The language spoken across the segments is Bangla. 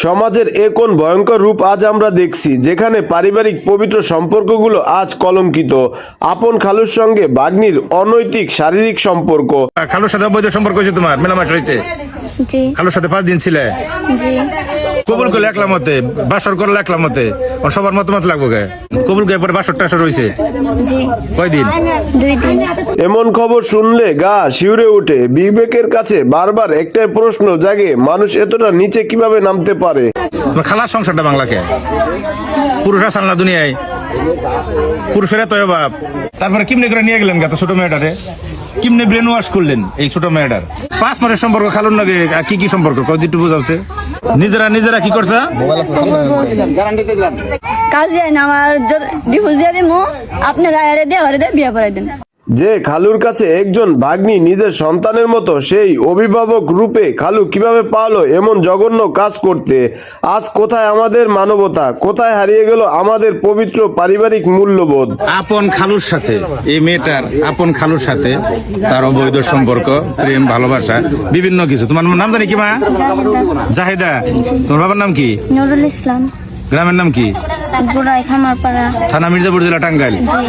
সমাজের এ কোন ভয়ঙ্কর রূপ আজ আমরা দেখছি, যেখানে পারিবারিক পবিত্র সম্পর্কগুলো আজ কলঙ্কিত। আপন খালুর সঙ্গে ভাগ্নির অনৈতিক শারীরিক সম্পর্ক। খালুর সাথে অবৈধ সম্পর্ক হয়েছে তোমার, মেলামেশা হয়েছে? জি খালুর সাথে 5 দিন ছিলে? জি কবুল করলে একলা মতে, বাসর করলে একলা মতে, সবার মতামত লাগবো গে? কবুল করে পরে বাসর টাসর হয়েছে জি কয়দিন? 2 দিন। এমন খবর শুনলে গা শিউরে ওঠে। বিবেকের কাছে বারবার একটাই প্রশ্ন জাগে, মানুষ এতটা নিচে কিভাবে নামতে পারে? খালার সংসারটা বাংলাকে পুরুষ আসাল না দুনিয়ায়, পুরুষের এত অভাব। তারপরে কিমনে করে নিয়ে গেলেন ছোট মেয়েটারে, কিমনে ব্রেন ওয়াশ করলেন এই ছোট মেয়েটার? 5 মাসের সম্পর্ক খালুর নাকি কি কি সম্পর্ক কদিটু বুঝাচ্ছে? নিজেরা কি করছে? কাজে আমার ডিভোর্স দিয়ে দিমু, আপনারা আরে দিয়ে ঘরে দিয়ে বিয়ে করে দেন। যে খালুর কাছে একজন ভাগ্নি নিজের সন্তানের মতো, সেই অভিভাবক রূপে খালু কিভাবে পারলো এমন জঘন্য কাজ করতে? আজ কোথায় আমাদের মানবতা? কোথায় হারিয়ে গেল আমাদের পবিত্র পারিবারিক মূল্যবোধ? আপন খালুর সাথে এই মেয়েটার, আপন খালুর সাথে তার অবৈধ সম্পর্ক, প্রেম, ভালোবাসা, বিভিন্ন কিছু। তোমার নাম জানি কি মা? জাহিদা। তোমার বাবার নাম কি? নুরুল ইসলাম। গ্রামের নাম কি? বুড়াই খামারপাড়া, থানা মির্জাপুর, জেলা টাঙ্গাইল। জি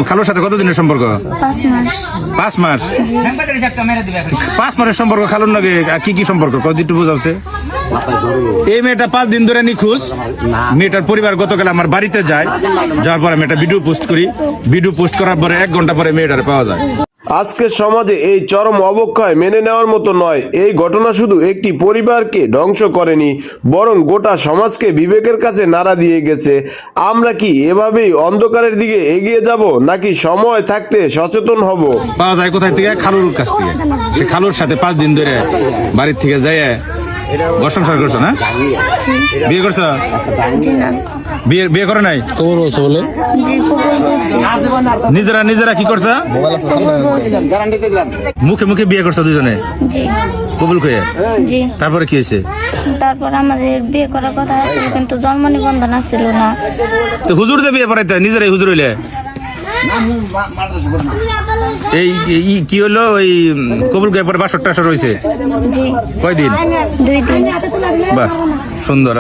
খালুর সাথে কতদিনের সম্পর্ক? 5 মাস। 5 মাস? 5 মাসের সম্পর্ক খালুর নাকি কি কি সম্পর্ক কদিটু বুঝাচ্ছে? এই মেয়েটা 5 দিন ধরে নিখোঁজ। মেয়েটার পরিবার গতকাল আমার বাড়িতে যায়, যাওয়ার পরে মেয়েটা ভিডিও পোস্ট করি। ভিডিও পোস্ট করার পরে 1 ঘন্টা পরে মেয়েটার পাওয়া যায়। আজকের সমাজে এই চরম অবক্ষয় মেনে নেওয়ার মতো নয়। এই ঘটনা শুধু একটি পরিবারকে ধ্বংস করেনি, বরং গোটা সমাজকে বিবেকের কাছে নাড়া দিয়ে গেছে। আমরা কি এভাবেই অন্ধকারের দিকে এগিয়ে যাব, নাকি সময় থাকতে সচেতন হব? পাওয়া যায় কোথায় থেকে? খালুর কাছ থেকে। সে খালুর সাথে 5 দিন ধরে বাড়ির থেকে যায় ঘর সংসার করছো না? বিয়ে করছো? জি না। বিয়ে করে নাই? কবর বলছে বলে জি কবুল বলছি। নিজেরা কি করছো? কবুল বলছি। মুখে বিয়ে করছো দুজনে? জি কবুল করে? জি। তারপরে কি হয়েছে? তারপর আমাদের বিয়ে করার কথা ছিল, কিন্তু জন্ম নিবন্ধন ছিল না। তো হুজুর দিয়ে বিয়ে পড়াইতে, নিজেরাই হুজুর হইলে? এই কি হলো ওই কবুল করে পরে বাসর টাসর হয়েছে জি কয়দিন? 2 দিন। বাহ, সুন্দর।